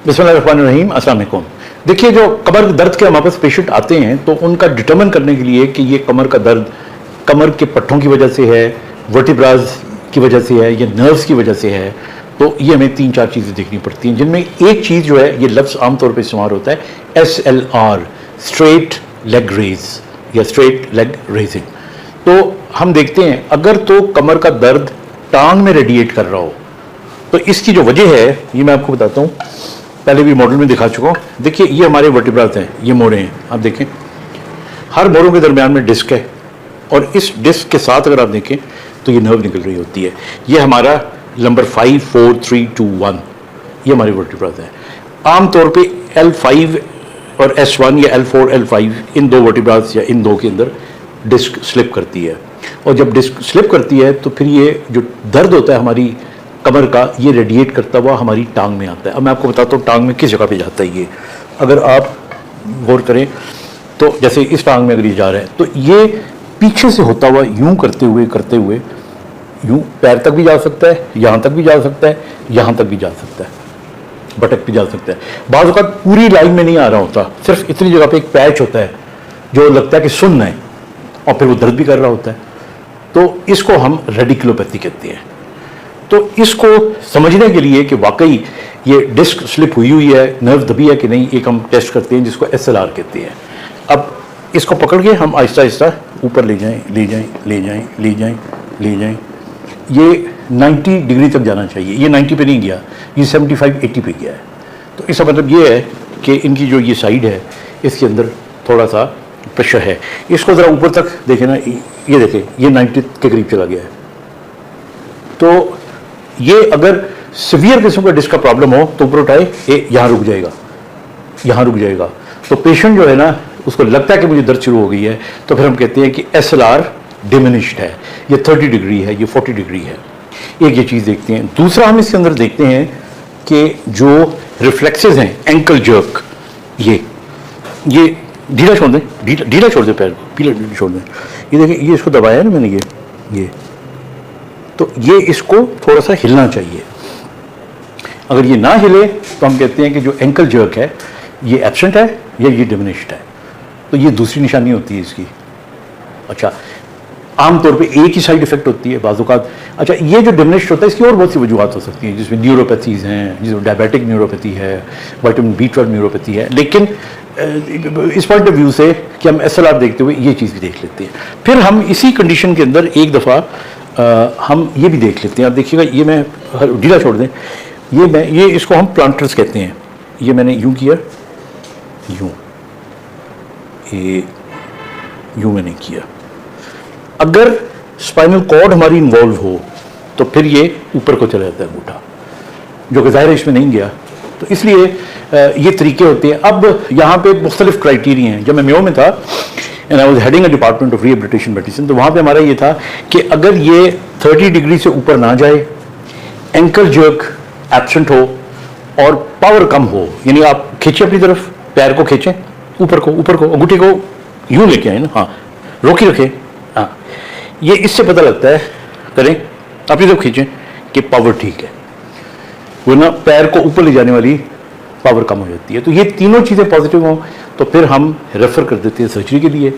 बिस्मिल्लाहिर्रहमानिर्रहीम, अस्सलाम वालेकुम। देखिए, जो कमर दर्द के हमारे पास पेशेंट आते हैं तो उनका डिटर्मिन करने के लिए कि ये कमर का दर्द कमर के पट्टों की वजह से है, वर्टिब्राज की वजह से है या नर्व्स की वजह से है, तो ये हमें 3-4 चीज़ें देखनी पड़ती हैं, जिनमें एक चीज़ जो है, ये लफ्ज़ आमतौर पर इस्तेमाल होता है SLR, स्ट्रेट लेग रेज या स्ट्रेट लेग रेजिंग। तो हम देखते हैं अगर तो कमर का दर्द टांग में रेडिएट कर रहा हो तो इसकी जो वजह है ये मैं आपको बताता हूँ, पहले भी मॉडल में दिखा चुका हूँ। देखिए, ये हमारे वर्टिब्रास हैं, ये मोड़े हैं, आप देखें हर मोड़ों के दरमियान में डिस्क है और इस डिस्क के साथ अगर आप देखें तो ये नर्व निकल रही होती है। ये हमारा नंबर 5, 4, 3, 2, 1 ये हमारे वर्टिब्रास है। आमतौर पे L5 और S1 या L4, L5 इन दो वर्टिब्रास या इन दो के अंदर डिस्क स्लिप करती है, और जब डिस्क स्लिप करती है तो फिर ये जो दर्द होता है हमारी कमर का, ये रेडिएट करता हुआ हमारी टांग में आता है। अब मैं आपको बताता हूँ टांग में किस जगह पे जाता है। ये अगर आप गौर करें तो जैसे इस टांग में अगर ये जा रहा है तो ये पीछे से होता हुआ यूं करते हुए यूं पैर तक भी जा सकता है, यहाँ तक भी जा सकता है, यहाँ तक भी जा सकता है, बटक भी जा सकता है। बाज़ औक़ात पूरी लाइन में नहीं आ रहा होता, सिर्फ इतनी जगह पे एक पैच होता है जो लगता है कि सुन्न है और फिर वो दर्द भी कर रहा होता है। तो इसको हम रेडिकुलोपैथी कहते हैं। तो इसको समझने के लिए कि वाकई ये डिस्क स्लिप हुई है, नर्व दबी है कि नहीं, एक हम टेस्ट करते हैं जिसको SLR कहते हैं। अब इसको पकड़ के हम आहिस्ता आहिस्ता ऊपर ले जाएं। ये 90 डिग्री तक जाना चाहिए, ये 90 पे नहीं गया, ये 75-80 पे गया है। तो इसका मतलब ये है कि इनकी जो ये साइड है इसके अंदर थोड़ा सा प्रेशर है। इसको ज़रा ऊपर तक देखें ना, ये देखें ये 90 के करीब चला गया है। तो ये अगर सीवियर किस्म का डिस्क का प्रॉब्लम हो तो ऊपर उठाए, ये यहाँ रुक जाएगा। तो पेशेंट जो है ना उसको लगता है कि मुझे दर्द शुरू हो गई है, तो फिर हम कहते हैं कि SLR डिमिनिश्ड है, ये 30 डिग्री है, ये 40 डिग्री है। एक ये चीज़ देखते हैं। दूसरा हम इसके अंदर देखते हैं कि जो रिफ्लेक्सेस हैं, एंकल जर्क, ये ढीला छोड़ दें, ढीला छोड़ दें, पैर ढीला छोड़ दें। ये देखिए, ये इसको दबाया है ना मैंने, ये तो ये इसको थोड़ा सा हिलना चाहिए। अगर ये ना हिले तो हम कहते हैं कि जो एंकल जर्क है ये एब्सेंट है या ये डिमिनिश्ड है। तो ये दूसरी निशानी होती है इसकी। अच्छा, आमतौर पे एक ही साइड इफेक्ट होती है बाज़ औक़ात। अच्छा, ये जो डिमिनिश्ड होता है इसकी और बहुत सी वजूहत हो सकती हैं, जिसमें न्यूरोपैथीज़ हैं, जिसमें डायबिटिक न्यूरोपैथी है, विटामिन B12 न्यूरोपैथी है। लेकिन इस पॉइंट ऑफ व्यू से कि हम SLR देखते हुए ये चीज़ भी देख लेते हैं। फिर हम इसी कंडीशन के अंदर एक दफ़ा हम ये भी देख लेते हैं। आप देखिएगा, ये मैं ढीला छोड़ दें, ये इसको हम प्लांटर्स कहते हैं। ये मैंने यूं किया, यूं मैंने किया। अगर स्पाइनल कॉर्ड हमारी इन्वॉल्व हो तो फिर ये ऊपर को चला जाता है अंगूठा, जो कि ज़ाहिर इसमें नहीं गया। तो इसलिए ये तरीके होते हैं। अब यहाँ पे मुख्तलिफ क्राइटेरिया हैं। जब मैं मेयो में था and I was heading a department of rehabilitation medicine, तो वहाँ पे हमारा ये था कि अगर ये 30 डिग्री से ऊपर ना जाए, एंकल जर्क एब्सेंट हो और पावर कम हो, यानी आप खींचे अपनी तरफ, पैर को खींचें ऊपर को, अंगूठे को यूं लेके आए ना, हाँ रोकी रखें, हाँ, ये इससे पता लगता है, करें अपनी तरफ खींचें कि पावर ठीक है, वरना पैर को ऊपर ले जाने वाली पावर कम हो जाती है। तो ये तीनों चीज़ें पॉजिटिव हों तो फिर हम रेफ़र कर देते हैं सर्जरी के लिए।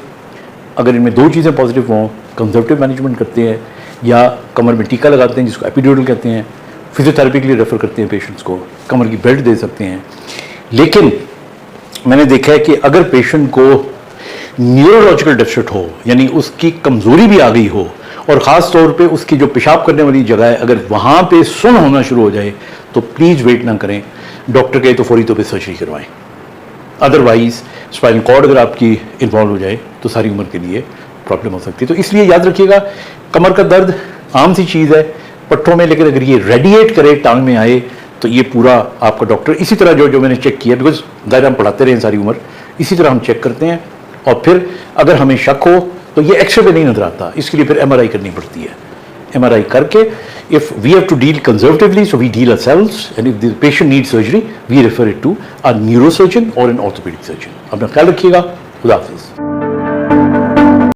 अगर इनमें दो चीज़ें पॉजिटिव हों, कंजर्वेटिव मैनेजमेंट करते हैं या कमर में टीका लगाते हैं जिसको एपिड्यूरल कहते हैं, फिजियोथेरेपी के लिए रेफ़र करते हैं पेशेंट्स को, कमर की बेल्ट दे सकते हैं। लेकिन मैंने देखा है कि अगर पेशेंट को न्यूरोलॉजिकल डेफिसिट हो, यानी उसकी कमज़ोरी भी आ गई हो, और ख़ास तौर पे उसकी जो पेशाब करने वाली जगह है अगर वहाँ पे सुन्न होना शुरू हो जाए तो प्लीज़ वेट ना करें, डॉक्टर कहे तो फौरी तौर पे सर्जरी करवाएं। अदरवाइज़ स्पाइनल कॉर्ड अगर आपकी इन्वॉल्व हो जाए तो सारी उम्र के लिए प्रॉब्लम हो सकती है। तो इसलिए याद रखिएगा, कमर का दर्द आम सी चीज़ है पट्टों में, लेकिन अगर ये रेडिएट करे, टांग में आए, तो ये पूरा आपका डॉक्टर इसी तरह जो मैंने चेक किया, बिकॉज दायरा हम पढ़ाते रहे सारी उम्र, इसी तरह हम चेक करते हैं। और फिर अगर हमें शक हो तो ये एक्सरे पे नहीं नजर आता, इसके लिए फिर MRI करनी पड़ती है। MRI करके if we have to deal conservatively, so we deal ourselves, and if the patient needs surgery, we refer it to a neurosurgeon or an orthopedic surgeon. अपना ख्याल रखिएगा। खुदा हाफिज़।